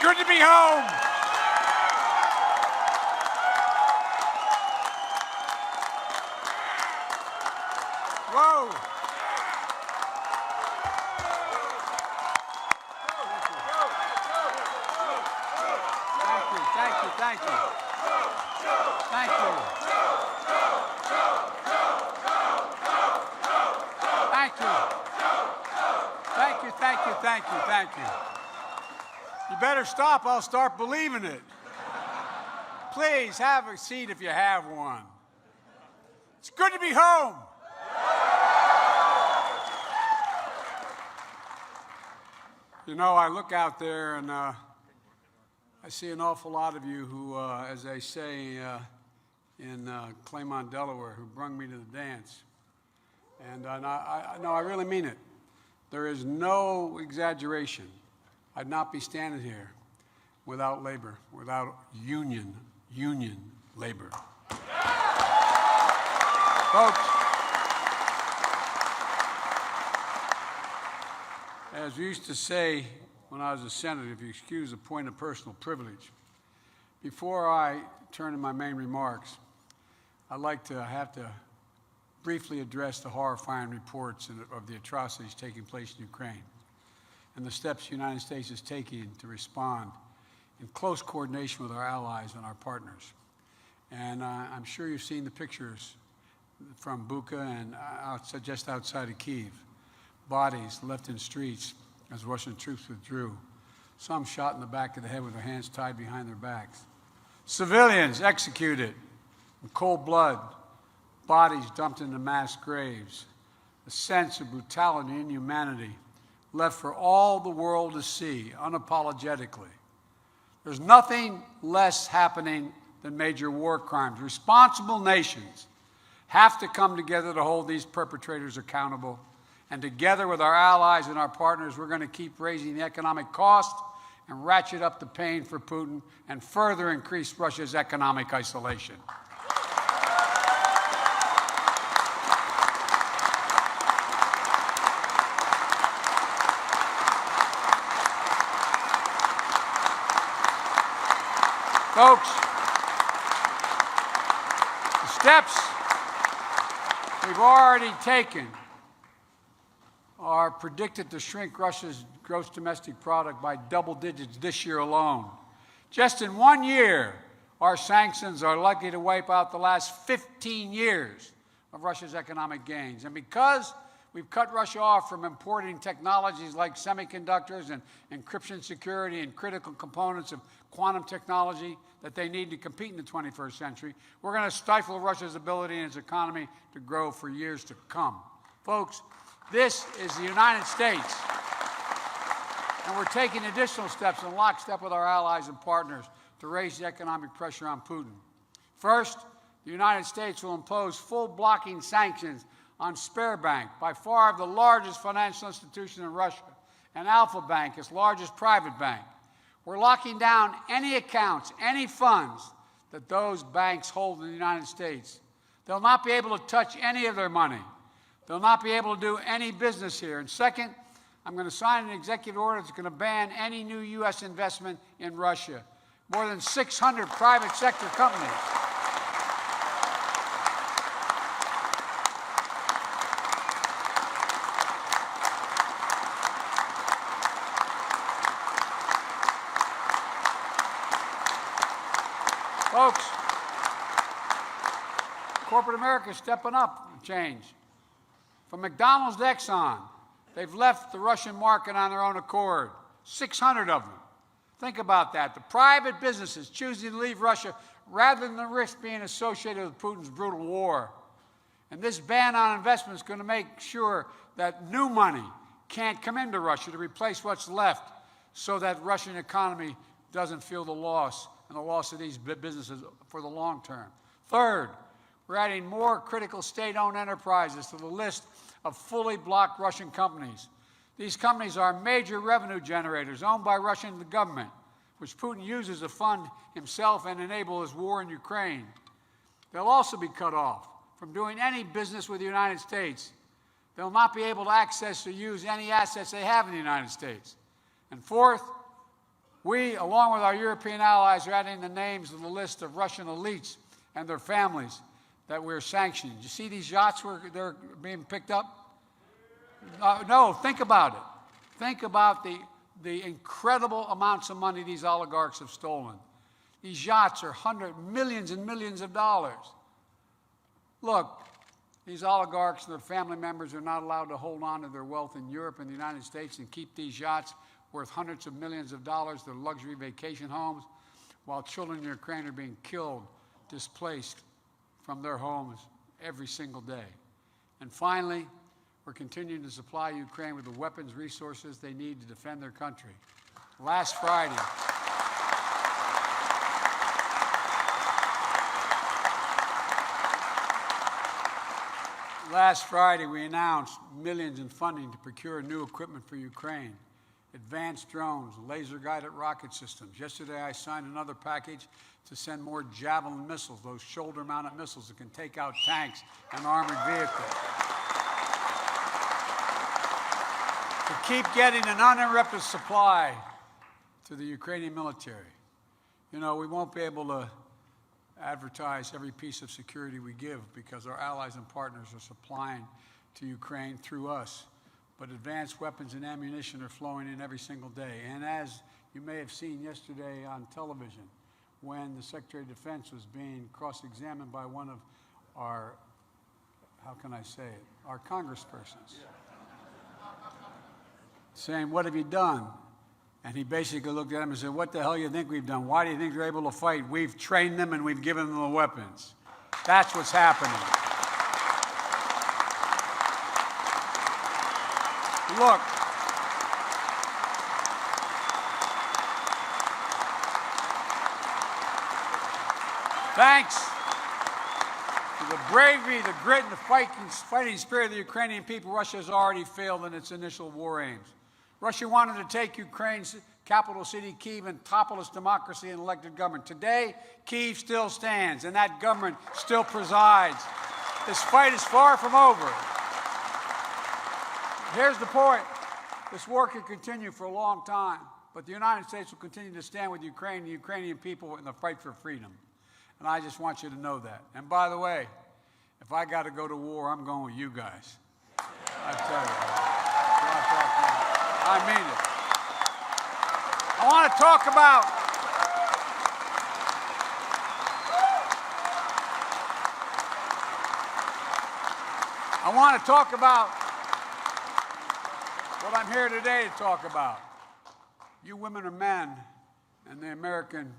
good to be home. Whoa. Thank you. Thank you. Thank you. Thank you. You better stop, I'll start believing it. Please have a seat if you have one. It's good to be home. You know, I look out there and I see an awful lot of you who, as they say in Claymont, Delaware, who brung me to the dance. And I really mean it. There is no exaggeration. I'd not be standing here without labor, without union labor. Folks, as we used to say when I was a senator, if you excuse a point of personal privilege, before I turn to my main remarks, I'd like to have to briefly address the horrifying reports of the atrocities taking place in Ukraine and the steps the United States is taking to respond in close coordination with our allies and our partners. And I'm sure you've seen the pictures from Bucha and just outside of Kyiv. Bodies left in streets as Russian troops withdrew. Some shot in the back of the head with their hands tied behind their backs. Civilians executed in cold blood. Bodies dumped into mass graves. A sense of brutality and inhumanity left for all the world to see unapologetically. There's nothing less happening than major war crimes. Responsible nations have to come together to hold these perpetrators accountable. And together with our allies and our partners, we're going to keep raising the economic cost and ratchet up the pain for Putin and further increase Russia's economic isolation. Folks, the steps we've already taken are predicted to shrink Russia's gross domestic product by double digits this year alone. Just in 1 year, our sanctions are likely to wipe out the last 15 years of Russia's economic gains. And because we've cut Russia off from importing technologies like semiconductors and encryption security and critical components of quantum technology that they need to compete in the 21st century, we're going to stifle Russia's ability and its economy to grow for years to come. Folks, this is the United States, and we're taking additional steps in lockstep with our allies and partners to raise the economic pressure on Putin. First, the United States will impose full blocking sanctions on Sberbank, by far the largest financial institution in Russia, and Alpha Bank, its largest private bank. We're locking down any accounts, any funds that those banks hold in the United States. They'll not be able to touch any of their money. They'll not be able to do any business here. And second, I'm going to sign an executive order that's going to ban any new U.S. investment in Russia. More than 600 private sector companies. Folks, corporate America is stepping up and change. From McDonald's to Exxon, they've left the Russian market on their own accord, 600 of them. Think about that. The private businesses choosing to leave Russia rather than risk being associated with Putin's brutal war. And this ban on investment is going to make sure that new money can't come into Russia to replace what's left so that the Russian economy doesn't feel the loss and the loss of these businesses for the long term. Third, we're adding more critical state-owned enterprises to the list of fully blocked Russian companies. These companies are major revenue generators owned by Russian government, which Putin uses to fund himself and enable his war in Ukraine. They'll also be cut off from doing any business with the United States. They'll not be able to access or use any assets they have in the United States. And fourth, We, along with our European allies, are adding the names to the list of Russian elites and their families that we're sanctioning. You see these yachts where they're being picked up? No, think about it. Think about the incredible amounts of money these oligarchs have stolen. These yachts are millions and millions of dollars. Look, these oligarchs and their family members are not allowed to hold on to their wealth in Europe and the United States and keep these yachts worth hundreds of millions of dollars, their luxury vacation homes, while children in Ukraine are being killed, displaced from their homes every single day. And finally, we're continuing to supply Ukraine with the weapons, resources they need to defend their country. Last Friday, we announced millions in funding to procure new equipment for Ukraine. Advanced drones, laser-guided rocket systems. Yesterday, I signed another package to send more Javelin missiles, those shoulder-mounted missiles that can take out tanks and armored vehicles. To keep getting an uninterrupted supply to the Ukrainian military. You know, we won't be able to advertise every piece of security we give because our allies and partners are supplying to Ukraine through us. But advanced weapons and ammunition are flowing in every single day. And as you may have seen yesterday on television, when the Secretary of Defense was being cross-examined by one of our, how can I say it, our congresspersons, saying, "What have you done?" And he basically looked at him and said, "What the hell do you think we've done? Why do you think you're able to fight? We've trained them and we've given them the weapons." That's what's happening. Look, thanks to the bravery, the grit, and the fighting spirit of the Ukrainian people, Russia has already failed in its initial war aims. Russia wanted to take Ukraine's capital city, Kyiv, and topple its democracy and elected government. Today, Kyiv still stands, and that government still presides. This fight is far from over. Here's the point. This war can continue for a long time, but the United States will continue to stand with Ukraine and the Ukrainian people in the fight for freedom. And I just want you to know that. And by the way, if I got to go to war, I'm going with you guys. I tell you. I mean it. I want to talk about what I'm here today to talk about. You women and men and the American